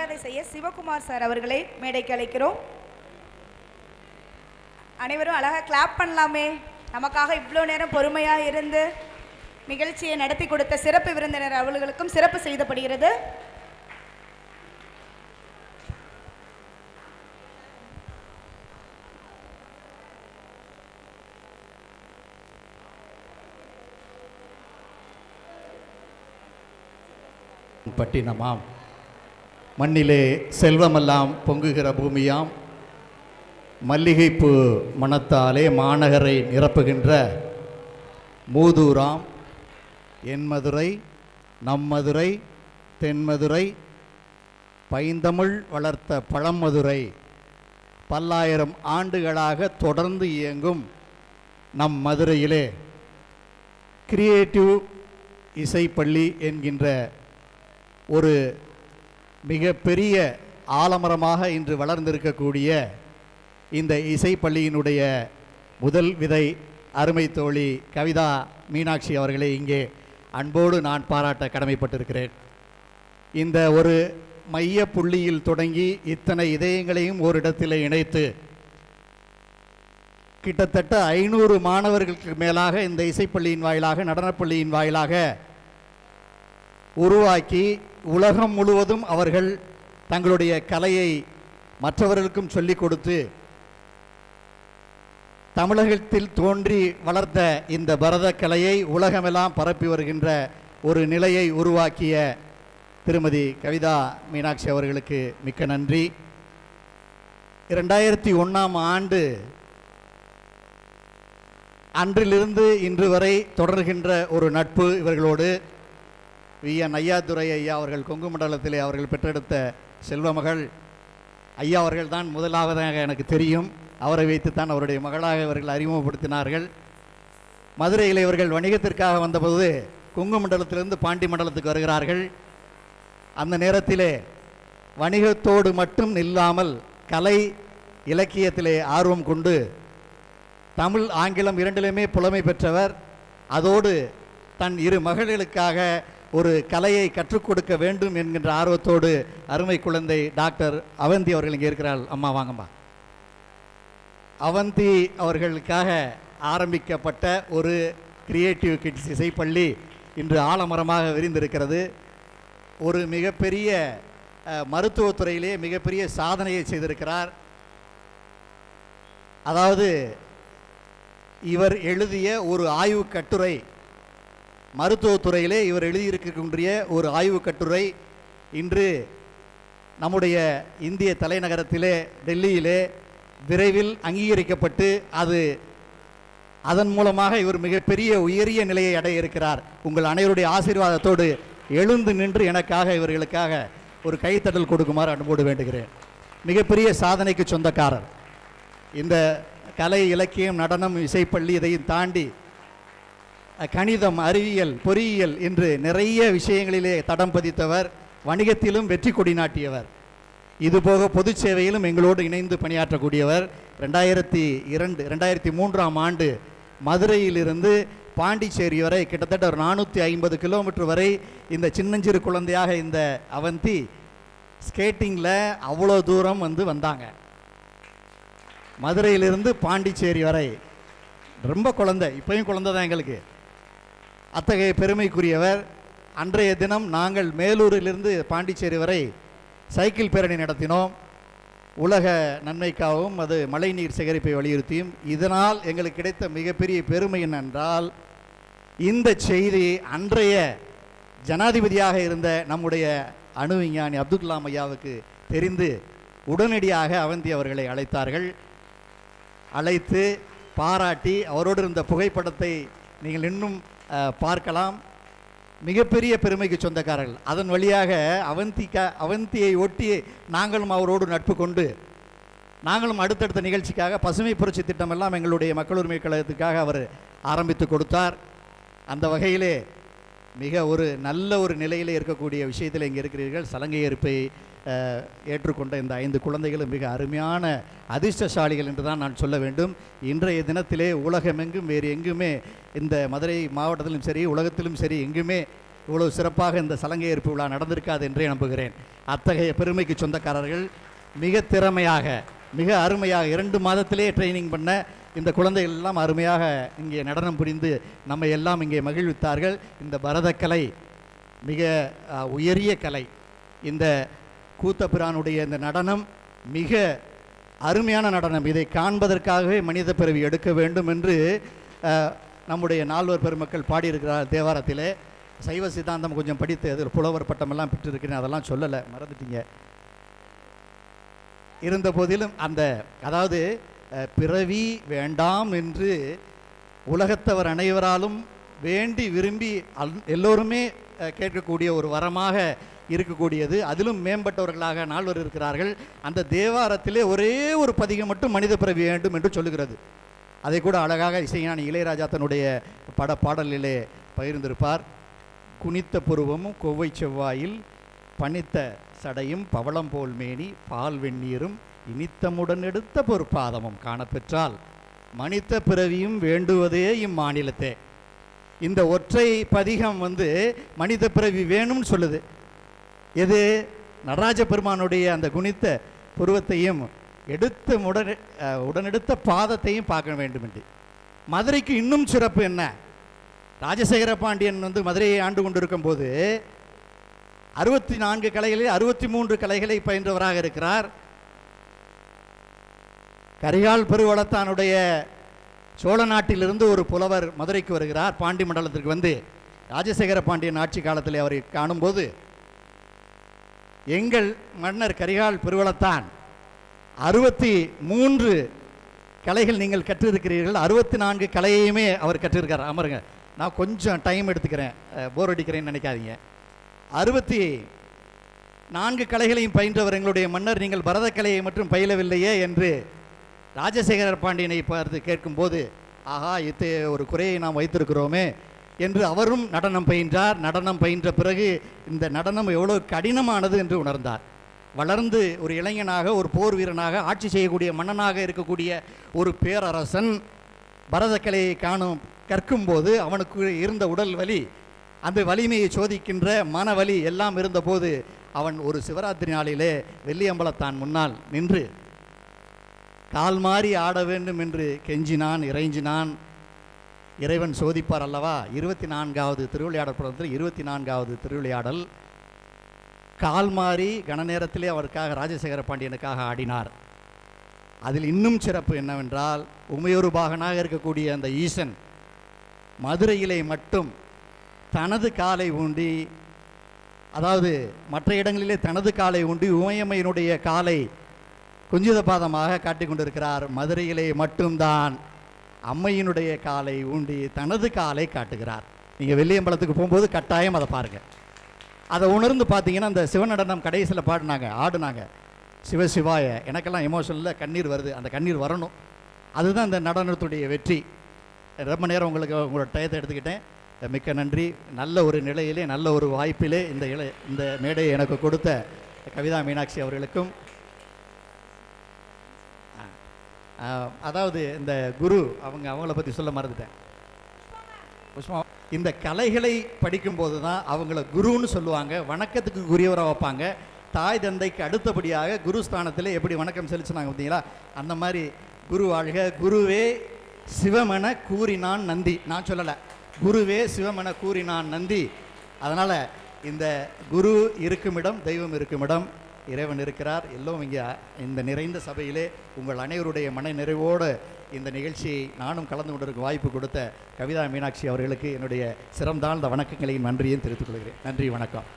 மரியாதை செய்ய சிவகுமார் சார் அவர்களை மேடைக்கு அழைக்கிறோம். அனைவரும் அழகாக கிளாப் பண்ணலாமே. நமக்காக இவ்வளோ நேரம் பொறுமையாக இருந்து நிகழ்ச்சியை நடத்தி கொடுத்த சிறப்பு விருந்தினர் அவர்களுக்கும் சிறப்பு செய்யப்படுகிறது. பட்டினமாம், மண்ணிலே செல்வமெல்லாம் பொங்குகிற பூமியாம், மல்லிகைப்பூ மணத்தாலே மாநகரை நிரப்புகின்ற மூதூராம், என் மதுரை, நம் மதுரை, தென்மதுரை, பைந்தமிழ் வளர்த்த பழமதுரை, பல்லாயிரம் ஆண்டுகளாக தொடர்ந்து இயங்கும் நம் மதுரையிலே கிரியேட்டிவ் இசைப்பள்ளி என்கின்ற ஒரு மிகப்பெரிய ஆலமரமாக இன்று வளர்ந்திருக்கக்கூடிய இந்த இசைப்பள்ளியினுடைய முதல் விதை அருமை தோழி கவிதா மீனாட்சி அவர்களை இங்கே அன்போடு நான் பாராட்ட கடமைப்பட்டிருக்கிறேன். இந்த ஒரு மைய புள்ளியில் தொடங்கி இத்தனை இதயங்களையும் ஓரிடத்தில் இணைத்து கிட்டத்தட்ட 500 மாணவர்களுக்கு மேலாக இந்த இசைப்பள்ளியின் வாயிலாக, நடனப்பள்ளியின் வாயிலாக உருவாக்கி உலகம் முழுவதும் அவர்கள் தங்களுடைய கலையை மற்றவர்களுக்கும் சொல்லிக் கொடுத்து தமிழகத்தில் தோன்றி வளர்ந்த இந்த பரத கலையை உலகமெல்லாம் பரப்பி வருகின்ற ஒரு நிலையை உருவாக்கிய திருமதி கவிதா மீனாட்சி அவர்களுக்கு மிக்க நன்றி. 2001ஆம் ஆண்டு அன்றிலிருந்து இன்று வரை தொடர்கின்ற ஒரு நட்பு இவர்களோடு. விஎன் ஐயாதுரை ஐயா அவர்கள் கொங்கு மண்டலத்திலே அவர்கள் பெற்றெடுத்த செல்வமகள் ஐயா அவர்கள் தான் முதலாவதாக எனக்கு தெரியும். அவரை வைத்துத்தான் அவருடைய மகளாக இவர்கள் அறிமுகப்படுத்தினார்கள். மதுரையில் இவர்கள் வணிகத்திற்காக வந்தபோது கொங்கு மண்டலத்திலிருந்து பாண்டி மண்டலத்துக்கு வருகிறார்கள். அந்த நேரத்திலே வணிகத்தோடு மட்டும் நில்லாமல் கலை இலக்கியத்திலே ஆர்வம் கொண்டு தமிழ் ஆங்கிலம் இரண்டிலுமே புலமை பெற்றவர். அதோடு தன் 2 மகளிர்களுக்காக ஒரு கலையை கற்றுக் கொடுக்க வேண்டும் என்கின்ற ஆர்வத்தோடு அருமை குழந்தை டாக்டர் அவந்தி அவர்கள் இங்கே இருக்கிறாள். அம்மா வாங்கம்மா. அவந்தி அவர்களுக்காக ஆரம்பிக்கப்பட்ட ஒரு கிரியேட்டிவ் கிட்ஸ் இசைப்பள்ளி இன்று ஆலமரமாக விரிந்திருக்கிறது. ஒரு மிகப்பெரிய மருத்துவத்துறையிலே மிகப்பெரிய சாதனையை செய்திருக்கிறார். அதாவது இவர் எழுதிய ஒரு ஆய்வு கட்டுரை, மருத்துவத்துறையிலே இவர் எழுதியிருக்கக்கூடிய ஒரு ஆய்வு கட்டுரை இன்று நம்முடைய இந்திய தலைநகரத்திலே டெல்லியிலே விரைவில் அங்கீகரிக்கப்பட்டு அதன் மூலமாக இவர் மிகப்பெரிய உயரிய நிலையை அடைய இருக்கிறார். உங்கள் அனைவருடைய ஆசீர்வாதத்தோடு எழுந்து நின்று எனக்காக இவர்களுக்காக ஒரு கைத்தட்டல் கொடுக்குமாறு அன்போடு வேண்டுகிறேன். மிகப்பெரிய சாதனைக்கு சொந்தக்காரர். இந்த கலை, இலக்கியம், நடனம், இசைப்பள்ளி இதையும் தாண்டி கணிதம், அறிவியல், பொறியியல் என்று நிறைய விஷயங்களிலே தடம் பதித்தவர். வணிகத்திலும் வெற்றி கொடி நாட்டியவர். இதுபோக பொது சேவையிலும் எங்களோடு இணைந்து பணியாற்றக்கூடியவர். 2003ஆம் ஆண்டு மதுரையிலிருந்து பாண்டிச்சேரி வரை கிட்டத்தட்ட ஒரு 450 கிலோமீட்டர் வரை இந்த சின்னஞ்சிறு குழந்தையாக இந்த அவந்தி ஸ்கேட்டிங்கில் அவ்வளோ தூரம் வந்தாங்க. மதுரையிலிருந்து பாண்டிச்சேரி வரை ரொம்ப குழந்தை, இப்பயும் குழந்தை தான் எங்களுக்கு. அத்தகைய பெருமைக்குரியவர். அன்றைய தினம் நாங்கள் மேலூரிலிருந்து பாண்டிச்சேரி வரை சைக்கிள் பேரணி நடத்தினோம். உலக நன்மைக்காகவும் அது மழைநீர் சேகரிப்பை வலியுறுத்தியும். இதனால் எங்களுக்கு கிடைத்த மிகப்பெரிய பெருமை என்னென்றால், இந்த செய்தி அன்றைய ஜனாதிபதியாக இருந்த நம்முடைய அணு விஞ்ஞானி அப்துல் கலாம் ஐயாவுக்கு தெரிந்து உடனடியாக அவந்தி அவர்களை அழைத்தார்கள். அழைத்து பாராட்டி அவரோடு இருந்த புகைப்படத்தை நீங்கள் இன்னும் பார்க்கலாம். மிகப்பெரிய பெருமைக்கு சொந்தக்காரர்கள். அதன் வழியாக அவந்தியை ஒட்டி நாங்களும் அவரோடு நட்பு கொண்டு நாங்களும் அடுத்தடுத்த நிகழ்ச்சிக்காக பசுமை புரட்சி திட்டமெல்லாம் எங்களுடைய மக்கள் உரிமை கழகத்துக்காக அவர் ஆரம்பித்து கொடுத்தார். அந்த வகையிலே மிக ஒரு நல்ல ஒரு நிலையிலே இருக்கக்கூடிய விஷயத்தில் இங்கே இருக்கிறீர்கள். சலங்கை ஏற்பை ஏற்றுக்கொண்ட இந்த 5 குழந்தைகளும் மிக அருமையான அதிர்ஷ்டசாலிகள் என்று தான் நான் சொல்ல வேண்டும். இன்றைய தினத்திலே உலகமெங்கும் வேறு எங்குமே, இந்த மதுரை மாவட்டத்திலும் சரி உலகத்திலும் சரி எங்குமே இவ்வளவு சிறப்பாக இந்த சலங்கை ஏற்பு விழா நடந்திருக்காது என்றே நம்புகிறேன். அத்தகைய பெருமைக்கு சொந்தக்காரர்கள் மிக திறமையாக, மிக அருமையாக 2 மாதத்திலே ட்ரைனிங் பண்ண இந்த குழந்தைகள் எல்லாம் அருமையாக இங்கே நடனம் புரிந்து நம்மை எல்லாம் இங்கே மகிழ்வித்தார்கள். இந்த பரதக்கலை மிக உயரிய கலை. இந்த கூத்தபிரானுடைய இந்த நடனம் மிக அருமையான நடனம். இதை காண்பதற்காகவே மனித பிறவி எடுக்க வேண்டும் என்று நம்முடைய நால்வர் பெருமக்கள் பாடியிருக்கிறார் தேவாரத்திலே. சைவ சித்தாந்தம் கொஞ்சம் படித்து அதில் புலவர் பட்டமெல்லாம் பெற்றிருக்கிறேன், அதெல்லாம் சொல்லலை, மறந்துட்டீங்க. இருந்த போதிலும் அந்த அதாவது பிறவி வேண்டாம் என்று உலகத்தவர் அனைவராலும் வேண்டி விரும்பி எல்லோருமே கேட்கக்கூடிய ஒரு வரமாக இருக்கக்கூடியது. அதிலும் மேம்பட்டவர்களாக நால்வர் இருக்கிறார்கள். அந்த தேவாரத்திலே ஒரே ஒரு பதிகம் மட்டும் மனித பிறவி வேண்டும் என்று சொல்லுகிறது. அதை கூட அழகாக இசைஞானி இளையராஜா தன்னுடைய பாடலிலே பகிர்ந்திருப்பார். குனித்த புருவமும் கொவ்வை செவ்வாயில் பனித்த சடையும் பவளம் போல் மேனி பால் வெந்நீரும் இனித்தமுடன் எடுத்த பொற்பாதமும் காணப்பெற்றால் மனித பிறவியும் வேண்டுவதே இம்மாநிலத்தே. இந்த ஒற்றை பதிகம் மனித பிறவி வேணும்னு சொல்லுது. எது? நடராஜ பெருமானுடைய அந்த குனித்த புருவத்தையும் எடுத்த உடனெடுத்த பாதத்தையும் பார்க்க வேண்டும் என்று. மதுரைக்கு இன்னும் சிறப்பு என்ன? ராஜசேகர பாண்டியன் மதுரையை ஆண்டு கொண்டிருக்கும் போது 64 கலைகளில் 63 கலைகளை பயின்றவராக இருக்கிறார். கரிகால் பெருவளத்தானுடைய சோழ நாட்டிலிருந்து ஒரு புலவர் மதுரைக்கு வருகிறார். பாண்டி மண்டலத்திற்கு ராஜசேகர பாண்டியன் ஆட்சி காலத்தில் அவரை காணும்போது, எங்கள் மன்னர் கரிகால் பெருவளத்தான் 63 கலைகள் நீங்கள் கற்றிருக்கிறீர்கள், 64 கலையுமே அவர் கற்றிருக்கார். அமருங்க, நான் கொஞ்சம் டைம் எடுத்துக்கிறேன், போர் அடிக்கிறேன்னு நினைக்காதீங்க. 64 கலைகளையும் பயின்றவர் எங்களுடைய மன்னர், நீங்கள் பரதக்கலையை மட்டும் பயிலவில்லையே என்று ராஜசேகர பாண்டியனை பார்த்து கேட்கும்போது, ஆஹா, இத்தகைய ஒரு குறையை நாம் வைத்திருக்கிறோமே என்று அவரும் நடனம் பயின்றார். நடனம் பயின்ற பிறகு இந்த நடனம் எவ்வளோ கடினமானது என்று உணர்ந்தார். வளர்ந்து ஒரு இளைஞனாக, ஒரு போர் வீரனாக, ஆட்சி செய்யக்கூடிய மன்னனாக இருக்கக்கூடிய ஒரு பேரரசன் பரதக்கலையை கற்கும்போது அவனுக்கு இருந்த உடல் வலி, அந்த வலிமையை சோதிக்கின்ற மனவலி எல்லாம் இருந்தபோது அவன் ஒரு சிவராத்திரி நாளிலே வெள்ளியம்பலத்தான் முன்னால் நின்று கால் மாறி ஆட வேண்டும் என்று கெஞ்சினான், இறைஞ்சினான். இறைவன் சோதிப்பார் அல்லவா. 24வது திருவிளையாடல் படத்தில் 24வது திருவிளையாடல் கால் மாறி கன நேரத்திலே அவருக்காக ராஜசேகர பாண்டியனுக்காக ஆடினார். அதில் இன்னும் சிறப்பு என்னவென்றால், உமையொரு பாகனாக இருக்கக்கூடிய அந்த ஈசன் மதுரையிலே மட்டும் தனது காலை ஊண்டி, அதாவது மற்ற இடங்களிலே தனது காலை ஊண்டி உமையம்மையினுடைய காலை குஞ்சித பாதமாக காட்டிக் கொண்டிருக்கிறார். மதுரையிலே மட்டும்தான் அம்மையினுடைய காலை ஊண்டி தனது காலை காட்டுகிறார். நீங்கள் வெள்ளியம்பலத்துக்கு போகும்போது கட்டாயம் அதை பாருங்கள். அதை உணர்ந்து பார்த்தீங்கன்னா, அந்த சிவநடனம் கடைசியில் ஆடுனாங்க சிவசிவாய. எனக்கெல்லாம் எமோஷனில் கண்ணீர் வருது. அந்த கண்ணீர் வரணும். அதுதான் இந்த நடனத்துடைய வெற்றி. ரொம்ப நேரம் உங்களோட டயத்தை எடுத்துக்கிட்டேன். மிக்க நன்றி. நல்ல ஒரு நிலையிலே, நல்ல ஒரு வாய்ப்பிலே இந்த மேடையை எனக்கு கொடுத்த கவிதா மீனாட்சி அவர்களுக்கும், அதாவது இந்த குரு அவங்கள பற்றி சொல்ல மறந்துட்டேன். புஷ்பா, இந்த கலைகளை படிக்கும்போது தான் அவங்கள குருன்னு சொல்லுவாங்க, வணக்கத்துக்கு குறியவராக வைப்பாங்க. தாய் தந்தைக்கு அடுத்தபடியாக குருஸ்தானத்தில் எப்படி வணக்கம் செலுத்தினாங்க பார்த்தீங்களா, அந்த மாதிரி குரு வாழ்க. குருவே சிவமென கூறினான் நந்தி. நான் சொல்லலை, குருவே சிவமென கூறினான் நந்தி. அதனால் இந்த குரு இருக்குமிடம் தெய்வம் இருக்குமிடம், இறைவன் இருக்கிறார். எல்லோரும் இங்கே இந்த நிறைந்த சபையிலே உங்கள் அனைவருடைய மன நிறைவோடு இந்த நிகழ்ச்சியை நானும் கலந்து கொண்டிருக்க வாய்ப்பு கொடுத்த கவிதா மீனாட்சி அவர்களுக்கு என்னுடைய சிறந்தாழ்ந்த வணக்கங்களையும் நன்றியும் தெரிவித்துக் கொள்கிறேன். நன்றி, வணக்கம்.